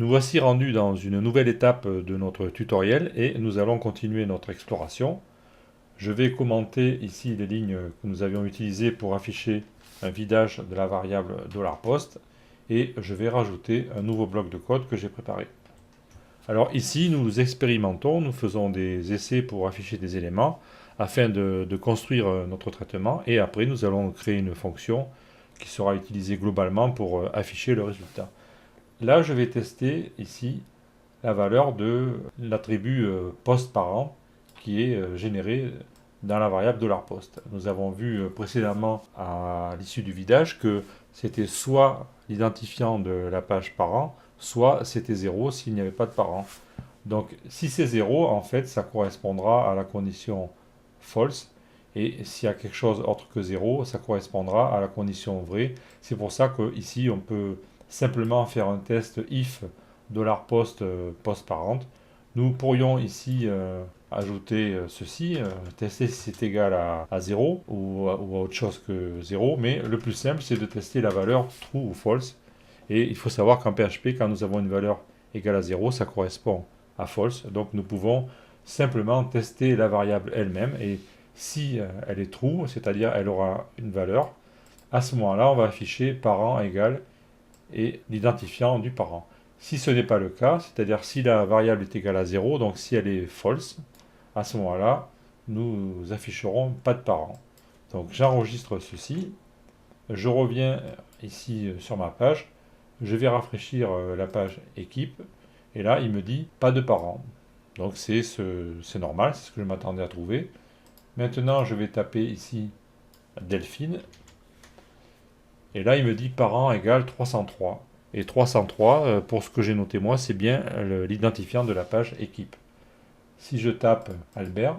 Nous voici rendus dans une nouvelle étape de notre tutoriel et nous allons continuer notre exploration. Je vais commenter ici les lignes que nous avions utilisées pour afficher un vidage de la variable $post et je vais rajouter un nouveau bloc de code que j'ai préparé. Alors ici, nous expérimentons, nous faisons des essais pour afficher des éléments afin de construire notre traitement et après nous allons créer une fonction qui sera utilisée globalement pour afficher le résultat. Là, je vais tester ici la valeur de l'attribut post parent qui est généré dans la variable $post. Nous avons vu précédemment à l'issue du vidage que c'était soit l'identifiant de la page parent, soit c'était 0 s'il n'y avait pas de parent. Donc si c'est 0, en fait, ça correspondra à la condition false. Et s'il y a quelque chose autre que 0, ça correspondra à la condition vraie. C'est pour ça qu'ici, on peut simplement faire un test if $post post parent. Nous pourrions ici ajouter ceci, tester si c'est égal à 0 ou à autre chose que 0, mais le plus simple c'est de tester la valeur true ou false. Et il faut savoir qu'en PHP, quand nous avons une valeur égale à 0, ça correspond à false. Donc nous pouvons simplement tester la variable elle-même et si elle est true, c'est-à-dire elle aura une valeur, à ce moment-là on va afficher parent égale et l'identifiant du parent. Si ce n'est pas le cas, c'est-à-dire si la variable est égale à 0, donc si elle est false, à ce moment-là, nous afficherons pas de parent. Donc j'enregistre ceci, je reviens ici sur ma page, je vais rafraîchir la page équipe, et là il me dit pas de parent. Donc c'est normal, c'est ce que je m'attendais à trouver. Maintenant je vais taper ici Delphine, et là il me dit parent égale 303. Et 303, pour ce que j'ai noté moi, c'est bien l'identifiant de la page équipe. Si je tape Albert,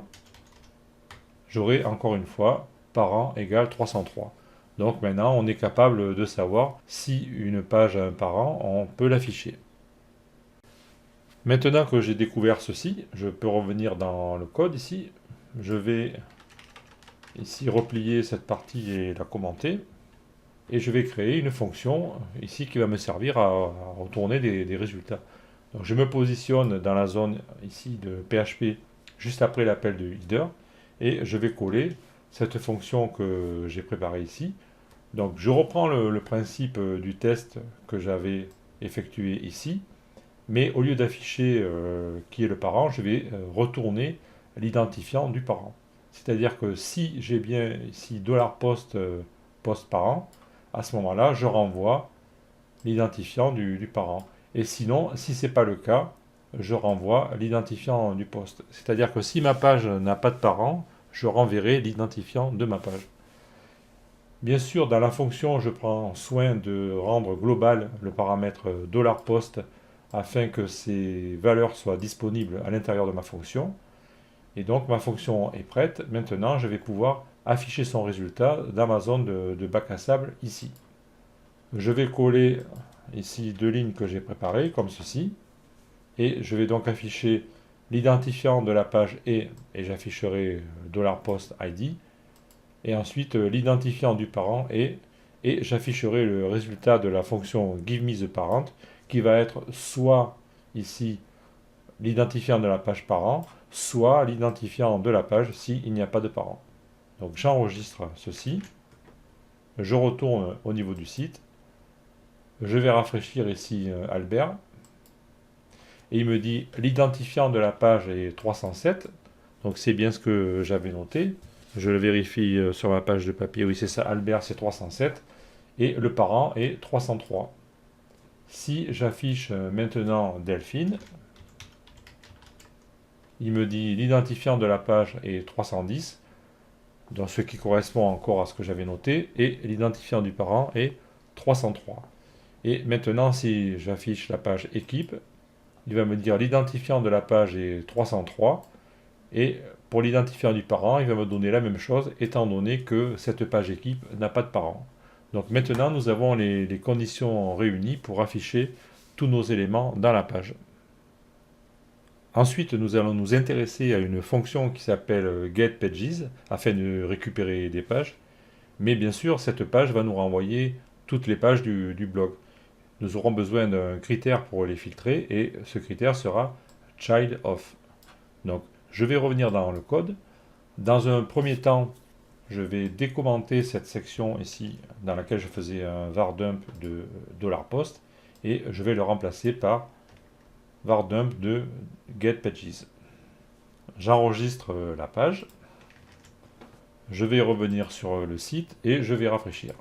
j'aurai encore une fois parent égale 303. Donc maintenant, on est capable de savoir si une page a un parent, on peut l'afficher. Maintenant que j'ai découvert ceci, je peux revenir dans le code ici. Je vais ici replier cette partie et la commenter. Et je vais créer une fonction ici qui va me servir à retourner des résultats. Donc je me positionne dans la zone ici de PHP juste après l'appel de header et je vais coller cette fonction que j'ai préparée ici. Donc je reprends le principe du test que j'avais effectué ici, mais au lieu d'afficher qui est le parent, je vais retourner l'identifiant du parent. C'est-à-dire que si j'ai bien ici $post post parent, à ce moment-là, je renvoie l'identifiant du parent. Et sinon, si ce n'est pas le cas, je renvoie l'identifiant du poste. C'est-à-dire que si ma page n'a pas de parent, je renverrai l'identifiant de ma page. Bien sûr, dans la fonction, je prends soin de rendre global le paramètre $post afin que ces valeurs soient disponibles à l'intérieur de ma fonction. Et donc ma fonction est prête. Maintenant, je vais pouvoir afficher son résultat dans ma zone de bac à sable ici. Je vais coller ici deux lignes que j'ai préparées comme ceci et je vais donc afficher l'identifiant de la page et j'afficherai $post ID et ensuite l'identifiant du parent et j'afficherai le résultat de la fonction giveMeTheParent qui va être soit ici l'identifiant de la page parent, soit l'identifiant de la page s'il n'y a pas de parent. Donc j'enregistre ceci, je retourne au niveau du site, je vais rafraîchir ici Albert, et il me dit l'identifiant de la page est 307, donc c'est bien ce que j'avais noté. Je le vérifie sur ma page de papier, oui c'est ça, Albert c'est 307, et le parent est 303. Si j'affiche maintenant Delphine, il me dit l'identifiant de la page est 310, dans ce qui correspond encore à ce que j'avais noté, et l'identifiant du parent est 303. Et maintenant, si j'affiche la page équipe, il va me dire l'identifiant de la page est 303, et pour l'identifiant du parent, il va me donner la même chose, étant donné que cette page équipe n'a pas de parent. Donc maintenant, nous avons les conditions réunies pour afficher tous nos éléments dans la page. Ensuite, nous allons nous intéresser à une fonction qui s'appelle getPages afin de récupérer des pages. Mais bien sûr, cette page va nous renvoyer toutes les pages du blog. nous aurons besoin d'un critère pour les filtrer et ce critère sera child of. Donc je vais revenir dans le code. Dans un premier temps, je vais décommenter cette section ici dans laquelle je faisais un var dump de $post et je vais le remplacer par var dump de getPages. J'enregistre la page, je vais revenir sur le site et je vais rafraîchir.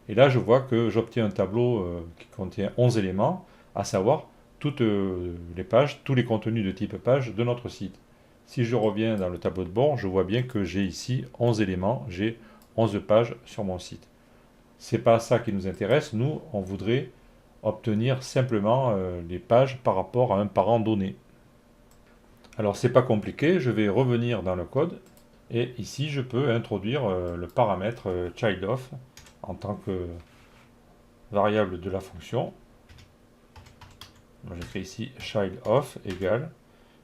Et là, je vois que j'obtiens un tableau qui contient 11 éléments, à savoir toutes les pages, tous les contenus de type page de notre site. Si je reviens dans le tableau de bord, je vois bien que j'ai ici 11 éléments, j'ai 11 pages sur mon site. Ce n'est pas ça qui nous intéresse, nous, on voudrait obtenir simplement les pages par rapport à un parent donné. Alors, c'est pas compliqué, je vais revenir dans le code, et ici, je peux introduire le paramètre childOf en tant que variable de la fonction. J'écris ici childOf égale,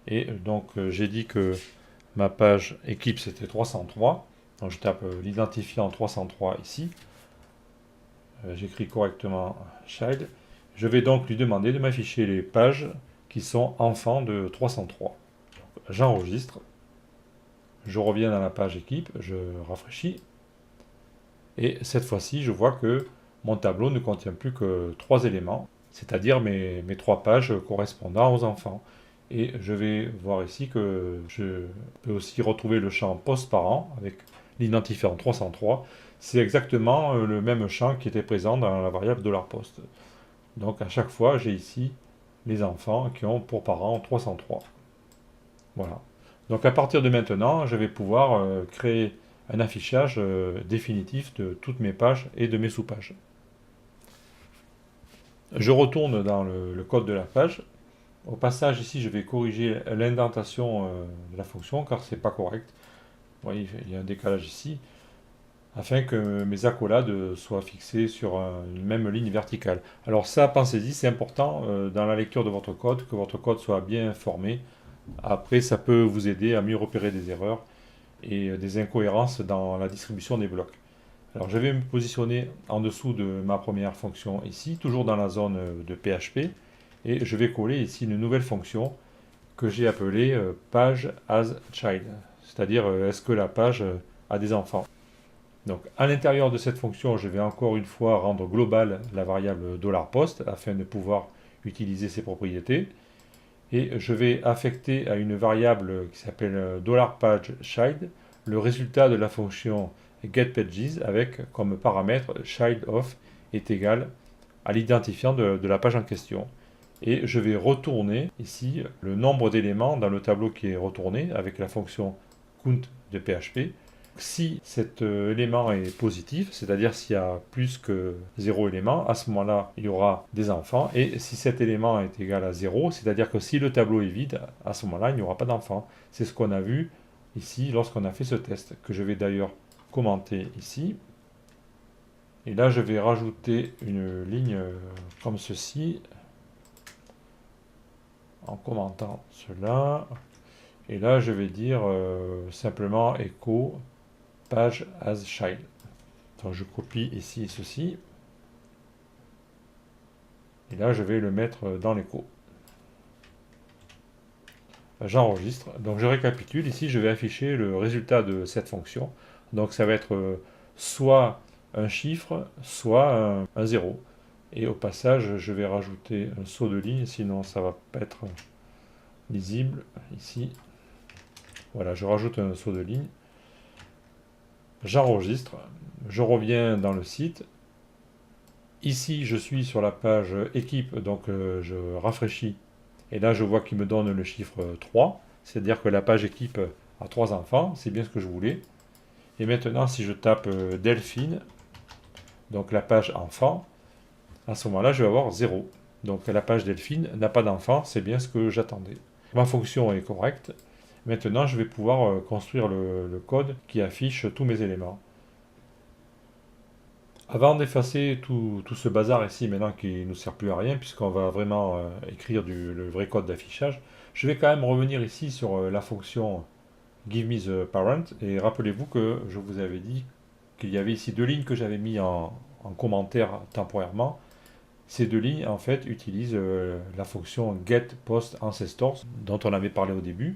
et donc j'ai dit que ma page équipe c'était 303, donc je tape l'identifiant 303 ici, j'écris correctement child, je vais donc lui demander de m'afficher les pages qui sont enfants de 303. J'enregistre, je reviens dans la page équipe, je rafraîchis, et cette fois-ci je vois que mon tableau ne contient plus que 3 éléments, c'est-à-dire mes 3 pages correspondant aux enfants. Et je vais voir ici que je peux aussi retrouver le champ post-parent avec l'identifiant 303. C'est exactement le même champ qui était présent dans la variable $post. Donc à chaque fois, j'ai ici les enfants qui ont pour parent 303. Voilà. Donc à partir de maintenant, je vais pouvoir créer un affichage définitif de toutes mes pages et de mes sous-pages. Je retourne dans le code de la page. Au passage, ici, je vais corriger l'indentation de la fonction car c'est pas correct. Vous voyez, il y a un décalage ici, afin que mes accolades soient fixées sur une même ligne verticale. Alors ça, pensez-y, c'est important dans la lecture de votre code, que votre code soit bien formé. Après, ça peut vous aider à mieux repérer des erreurs et des incohérences dans la distribution des blocs. Alors je vais me positionner en dessous de ma première fonction ici, toujours dans la zone de PHP, et je vais coller ici une nouvelle fonction que j'ai appelée page as child, c'est-à-dire est-ce que la page a des enfants. Donc à l'intérieur de cette fonction, je vais encore une fois rendre globale la variable $post afin de pouvoir utiliser ses propriétés. Et je vais affecter à une variable qui s'appelle $pageChild le résultat de la fonction getPages avec comme paramètre childOf est égal à l'identifiant de la page en question. Et je vais retourner ici le nombre d'éléments dans le tableau qui est retourné avec la fonction count de PHP. Si cet élément est positif, c'est-à-dire s'il y a plus que 0 élément, à ce moment-là, il y aura des enfants. Et si cet élément est égal à 0, c'est-à-dire que si le tableau est vide, à ce moment-là, il n'y aura pas d'enfants. C'est ce qu'on a vu ici lorsqu'on a fait ce test, que je vais d'ailleurs commenter ici. Et là, je vais rajouter une ligne comme ceci, en commentant cela. Et là, je vais dire simplement echo page as child. Donc je copie ici ceci. Et là, je vais le mettre dans l'écho. J'enregistre. Donc je récapitule. Ici, je vais afficher le résultat de cette fonction. Donc ça va être soit un chiffre, soit un 0. Et au passage, je vais rajouter un saut de ligne, sinon ça va pas être lisible. Ici, voilà, je rajoute un saut de ligne. J'enregistre. Je reviens dans le site. Ici, je suis sur la page équipe, donc je rafraîchis. Et là, je vois qu'il me donne le chiffre 3. C'est-à-dire que la page équipe a 3 enfants. C'est bien ce que je voulais. Et maintenant, si je tape Delphine, donc la page enfant, à ce moment-là, je vais avoir 0. Donc la page Delphine n'a pas d'enfant, c'est bien ce que j'attendais. Ma fonction est correcte. Maintenant, je vais pouvoir construire le code qui affiche tous mes éléments. Avant d'effacer tout ce bazar ici, maintenant qui ne nous sert plus à rien, puisqu'on va vraiment écrire le vrai code d'affichage, je vais quand même revenir ici sur la fonction give me the parent, et rappelez-vous que je vous avais dit qu'il y avait ici 2 lignes que j'avais mis en commentaire temporairement. Ces deux lignes, en fait, utilisent la fonction getPostAncestors dont on avait parlé au début.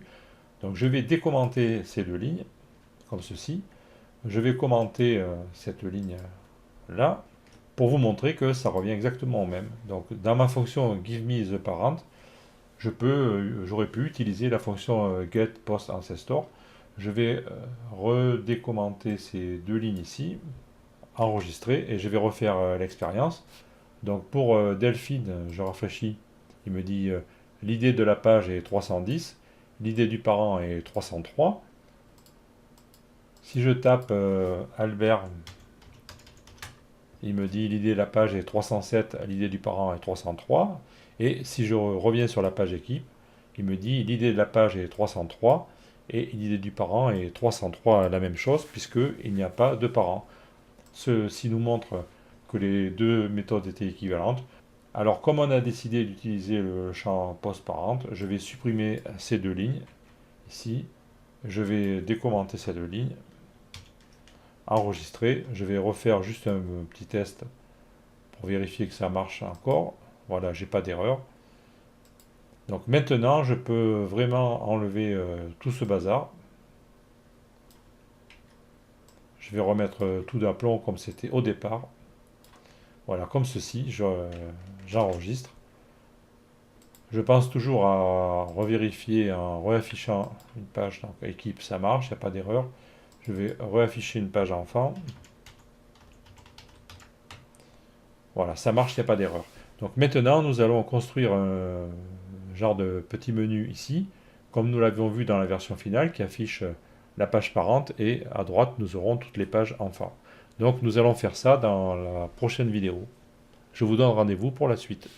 Donc je vais décommenter ces deux lignes, comme ceci. Je vais commenter cette ligne là, pour vous montrer que ça revient exactement au même. Donc dans ma fonction giveMeTheParent, j'aurais pu utiliser la fonction getPostAncestor. Je vais redécommenter ces deux lignes ici, enregistrer, et je vais refaire l'expérience. Donc pour Delphine, je rafraîchis, il me dit l'idée de la page est 310, l'idée du parent est 303. Si je tape Albert, il me dit l'idée de la page est 307, l'idée du parent est 303. Et si je reviens sur la page équipe, il me dit l'idée de la page est 303 et l'idée du parent est 303, la même chose puisqu'il n'y a pas de parent. Ceci nous montre que les deux méthodes étaient équivalentes. Alors comme on a décidé d'utiliser le champ post-parent, je vais supprimer ces deux lignes ici. Je vais décommenter ces deux lignes, enregistrer. Je vais refaire juste un petit test pour vérifier que ça marche encore. Voilà, j'ai pas d'erreur. Donc maintenant, je peux vraiment enlever tout ce bazar. Je vais remettre tout d'aplomb comme c'était au départ. Voilà, comme ceci, j'enregistre. Je pense toujours à revérifier en réaffichant une page. Donc équipe, ça marche, il n'y a pas d'erreur. Je vais réafficher une page enfant. Voilà, ça marche, il n'y a pas d'erreur. Donc maintenant, nous allons construire un genre de petit menu ici, comme nous l'avions vu dans la version finale, qui affiche la page parente, et à droite, nous aurons toutes les pages enfants. Donc nous allons faire ça dans la prochaine vidéo. Je vous donne rendez-vous pour la suite.